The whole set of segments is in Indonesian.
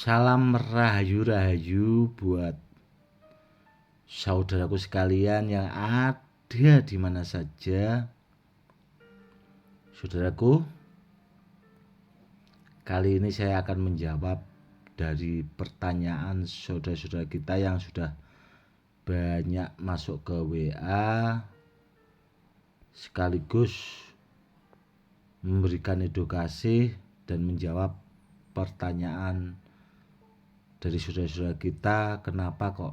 Salam rahayu-rahayu buat saudaraku sekalian yang ada di mana saja. Saudaraku, kali ini saya akan menjawab dari pertanyaan saudara-saudara kita yang sudah banyak masuk ke WA, sekaligus memberikan edukasi dan menjawab pertanyaan dari saudara-saudara kita, kenapa kok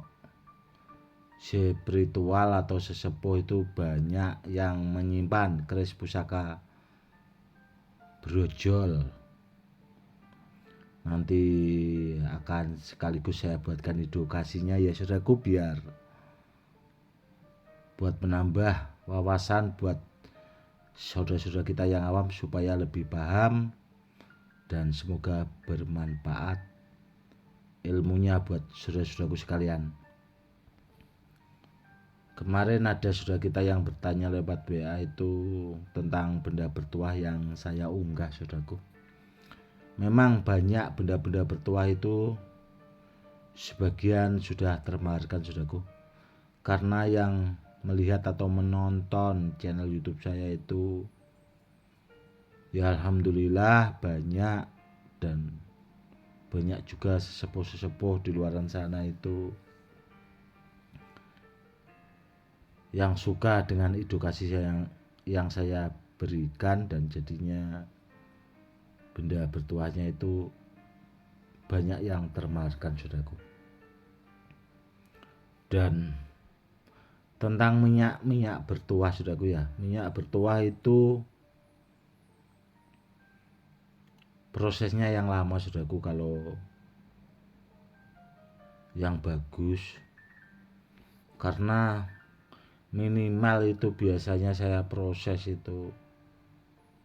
spiritual atau sesepuh itu banyak yang menyimpan keris pusaka brojol. Nanti akan sekaligus saya buatkan edukasinya ya saudaraku, biar buat menambah wawasan buat saudara-saudara kita yang awam supaya lebih paham, dan semoga bermanfaat ilmunya buat saudara-saudaraku sekalian. Kemarin ada saudara kita yang bertanya lewat WA itu tentang benda bertuah yang saya unggah, saudaraku. Memang banyak benda-benda bertuah itu sebagian sudah termaharkan, saudaraku. Karena yang melihat atau menonton channel YouTube saya itu ya alhamdulillah banyak, dan banyak juga sesepuh-sesepuh di luar sana itu yang suka dengan edukasi yang saya berikan, dan jadinya benda bertuahnya itu banyak yang termaharkan, saudaraku. Dan tentang minyak bertuah, saudaraku ya, minyak bertuah itu prosesnya yang lama, saudaraku. Kalau yang bagus, karena minimal itu biasanya saya proses itu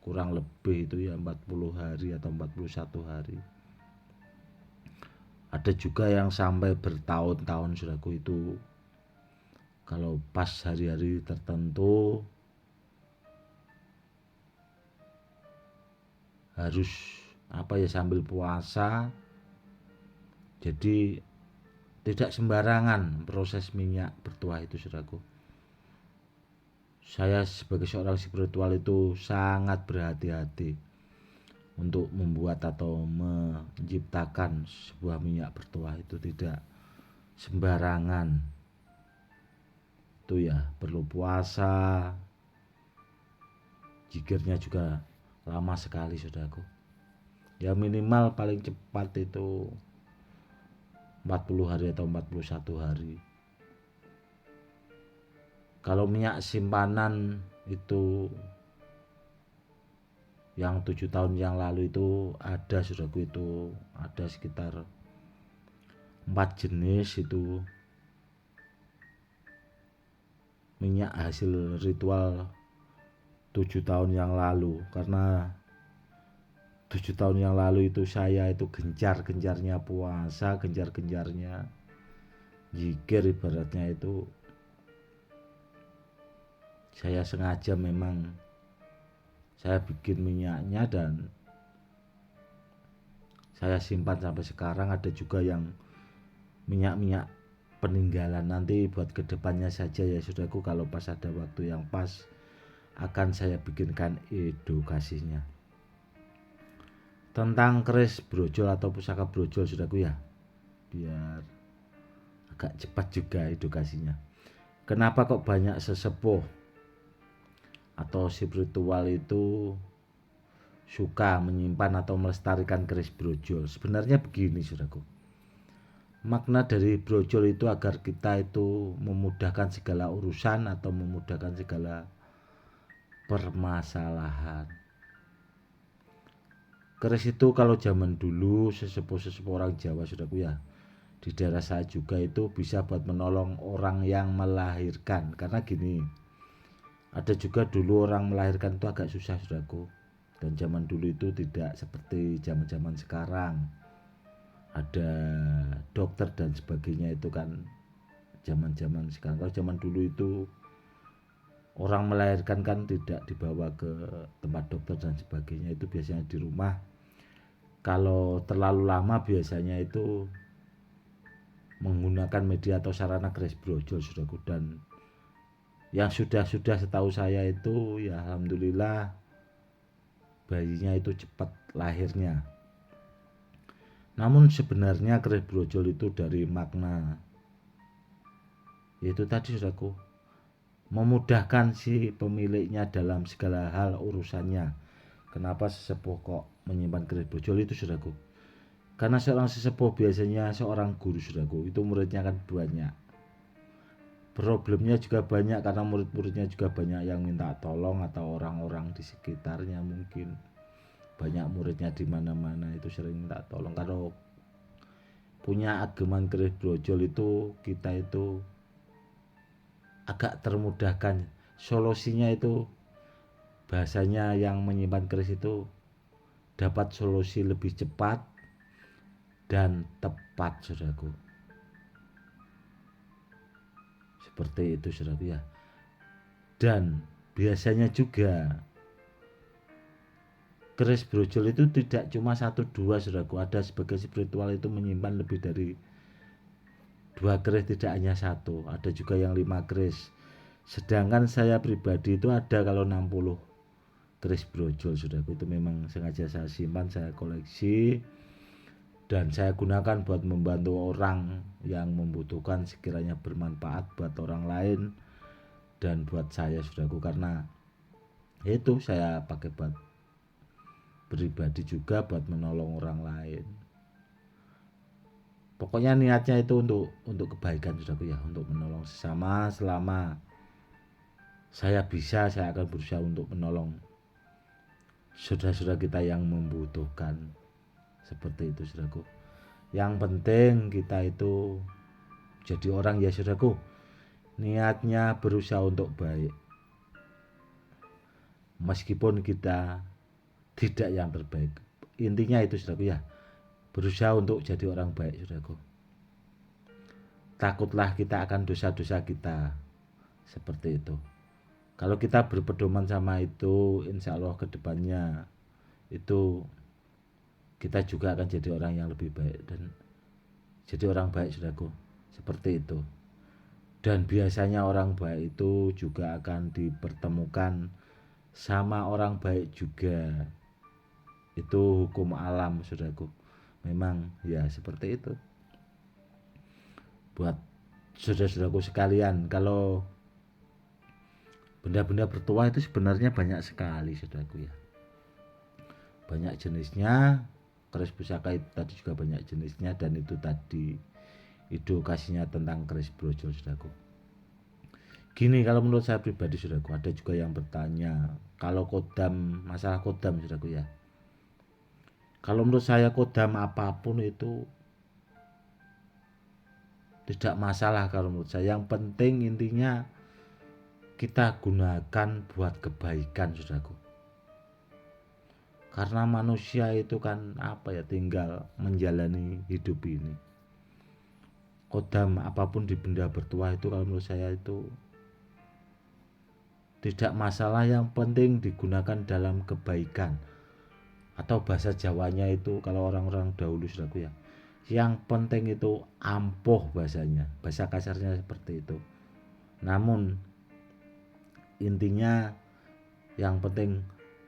kurang lebih itu ya 40 hari atau 41 hari. Ada juga yang sampai bertahun-tahun, saudaraku. Itu kalau pas hari-hari tertentu harus sambil puasa, jadi tidak sembarangan proses minyak bertuah itu, saudaraku. Saya sebagai seorang spiritual itu sangat berhati-hati untuk membuat atau menciptakan sebuah minyak bertuah itu tidak sembarangan. Itu ya perlu puasa, jikirnya juga lama sekali, saudaraku. Ya minimal paling cepat itu 40 hari atau 41 hari. Kalau minyak simpanan itu yang 7 tahun yang lalu itu ada, saudaraku, itu ada sekitar 4 jenis itu minyak hasil ritual 7 tahun yang lalu. Karena 7 tahun yang lalu itu saya itu gencar-gencarnya puasa, gencar-gencarnya zikir, ibaratnya itu saya sengaja memang saya bikin minyaknya dan saya simpan sampai sekarang. Ada juga yang minyak-minyak peninggalan, nanti buat kedepannya saja ya saudaraku, kalau pas ada waktu yang pas akan saya bikinkan edukasinya tentang keris brojol atau pusaka brojol, saudaraku ya, biar agak cepat juga edukasinya. Kenapa kok banyak sesepuh atau spiritual itu suka menyimpan atau melestarikan keris brojol? Sebenarnya begini, saudaraku. Makna dari brojol itu agar kita itu memudahkan segala urusan atau memudahkan segala permasalahan. Keris itu kalau zaman dulu sesepuh-sesepuh orang Jawa, saudaraku ya, di daerah saya juga itu bisa buat menolong orang yang melahirkan. Karena gini, ada juga dulu orang melahirkan itu agak susah, saudaraku. Dan zaman dulu itu tidak seperti zaman-zaman sekarang, ada dokter dan sebagainya itu kan zaman-zaman sekarang. Kalau zaman dulu itu orang melahirkan kan tidak dibawa ke tempat dokter dan sebagainya, itu biasanya di rumah. kalau terlalu lama biasanya itu menggunakan media atau sarana keris brojol saudaraku. Dan yang sudah setahu saya itu ya alhamdulillah bayinya itu cepat lahirnya. Namun sebenarnya keris brojol itu dari makna yaitu tadi saudaraku, memudahkan si pemiliknya dalam segala hal urusannya. Kenapa sesepuh kok menyimpan keris brojol itu saudaraku? Karena seorang sesepuh biasanya seorang guru saudaraku, itu muridnya kan banyak. Problemnya juga banyak karena murid-muridnya juga banyak yang minta tolong atau orang-orang di sekitarnya mungkin. Banyak muridnya di mana-mana itu sering minta tolong. Kalau punya ageman keris brojol itu kita itu agak termudahkan. Solusinya itu bahasanya yang menyimpan keris itu dapat solusi lebih cepat dan tepat saudaraku. Seperti itu saudaraku ya. Dan biasanya juga keris brojol itu tidak cuma 1-2 saudaraku. Ada sebagai spiritual itu menyimpan lebih dari 2 keris, tidak hanya 1. Ada juga yang 5 keris. Sedangkan saya pribadi itu ada kalau 60 keris brojol saudaraku. Itu memang sengaja saya simpan, saya koleksi, dan saya gunakan buat membantu orang yang membutuhkan, sekiranya bermanfaat buat orang lain dan buat saya saudaraku. Karena itu saya pakai buat pribadi juga, buat menolong orang lain. Pokoknya niatnya itu untuk kebaikan saudaraku ya, untuk menolong sesama. Selama saya bisa, saya akan berusaha untuk menolong saudara-saudara kita yang membutuhkan. Seperti itu saudaraku. Yang penting kita itu jadi orang ya saudaraku, niatnya berusaha untuk baik, meskipun kita tidak yang terbaik. Intinya itu saudaraku ya, berusaha untuk jadi orang baik saudaraku. Takutlah kita akan dosa-dosa kita. Seperti itu. Kalau kita berpedoman sama itu, insya Allah kedepannya itu kita juga akan jadi orang yang lebih baik dan jadi orang baik saudaraku. Seperti itu. Dan biasanya orang baik itu juga akan dipertemukan sama orang baik juga. Itu hukum alam saudaraku. Memang ya seperti itu. Buat saudara-saudaraku sekalian, kalau benda-benda bertuah itu sebenarnya banyak sekali saudaraku ya. Banyak jenisnya. Keris pusaka itu tadi juga banyak jenisnya, dan itu tadi edukasinya tentang keris brojol saudaraku. Gini, kalau menurut saya pribadi saudaraku, ada juga yang bertanya kalau kodam, masalah kodam saudaraku ya. Kalau menurut saya kodam apapun itu tidak masalah kalau menurut saya. Yang penting intinya kita gunakan buat kebaikan saudaraku. Karena manusia itu kan tinggal menjalani hidup ini. Kodam apapun di benda bertuah itu kalau menurut saya itu tidak masalah, yang penting digunakan dalam kebaikan. Atau bahasa Jawanya itu kalau orang-orang dahulu saudaraku ya, yang penting itu ampuh bahasanya, bahasa kasarnya seperti itu. Namun intinya yang penting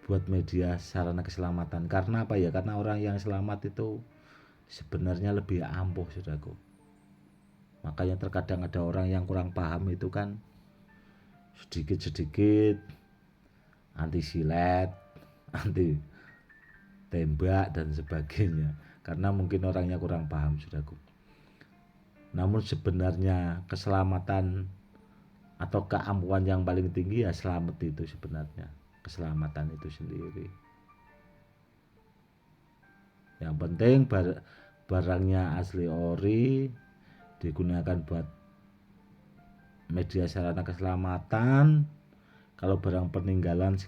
buat media sarana keselamatan. Karena karena orang yang selamat itu sebenarnya lebih ampuh saudaraku. Makanya terkadang ada orang yang kurang paham itu kan sedikit-sedikit anti silet, anti tembak dan sebagainya, karena mungkin orangnya kurang paham saudaraku. Namun sebenarnya keselamatan atau keampuhan yang paling tinggi ya selamat itu sebenarnya. Keselamatan itu sendiri. Yang penting barangnya asli ori, digunakan buat media sarana keselamatan. Kalau barang peninggalan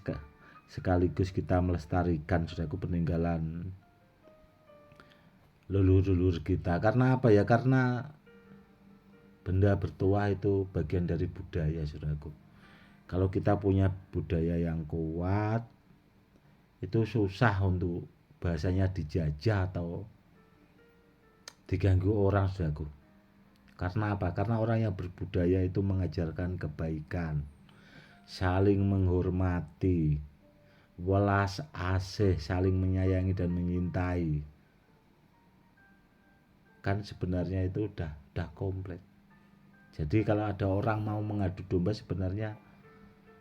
sekaligus kita melestarikan saudaraku peninggalan leluhur-leluhur kita. Karena karena benda bertuah itu bagian dari budaya saudaraku. Kalau kita punya budaya yang kuat, itu susah untuk bahasanya dijajah atau diganggu orang, saudaraku. Karena apa? Karena orang yang berbudaya itu mengajarkan kebaikan, saling menghormati, welas asih, saling menyayangi dan menyintai. Kan sebenarnya itu udah komplit. Jadi kalau ada orang mau mengadu domba sebenarnya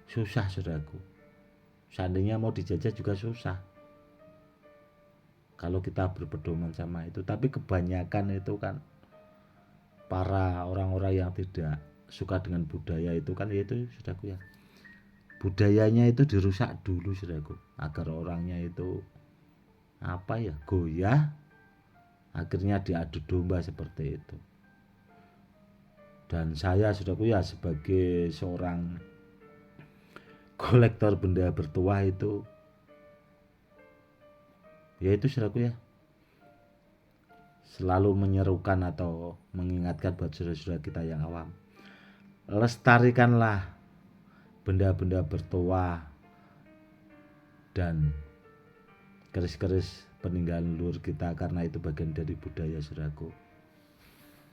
susah, saudaraku. Seandainya mau dijajah juga susah kalau kita berpedoman sama itu. Tapi kebanyakan itu kan para orang-orang yang tidak suka dengan budaya itu kan, yaitu saudaraku ya, budayanya itu dirusak dulu, saudaraku, agar orangnya itu apa ya, goyah, akhirnya diadu domba seperti itu. Dan saya, saudaraku ya, sebagai seorang kolektor benda bertuah itu, yaitu saudaraku ya, selalu menyerukan atau mengingatkan buat saudara-saudara kita yang awam, lestarikanlah benda-benda bertuah dan keris-keris peninggalan leluhur kita, karena itu bagian dari budaya, saudaraku.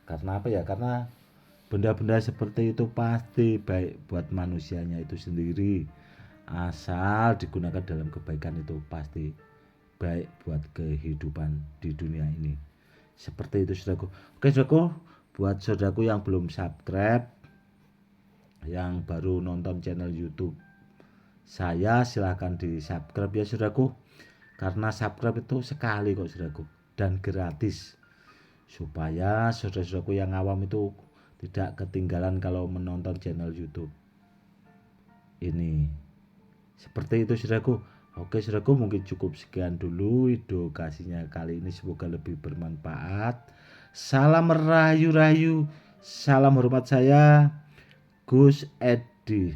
Karena apa ya? Karena benda-benda seperti itu pasti baik buat manusianya itu sendiri, asal digunakan dalam kebaikan itu pasti baik buat kehidupan di dunia ini. Seperti itu, saudaraku. Oke, saudaraku, buat saudaraku yang belum subscribe, yang baru nonton channel YouTube saya, silahkan di subscribe ya, saudaraku. Karena subscribe itu sekali kok, saudaraku, dan gratis, supaya saudara-saudaraku yang awam itu tidak ketinggalan kalau menonton channel YouTube ini. Seperti itu, saudaraku. Oke, saudaraku, mungkin cukup sekian dulu edukasinya kali ini, semoga lebih bermanfaat. Salam rayu-rayu, salam hormat, saya Gus Edi.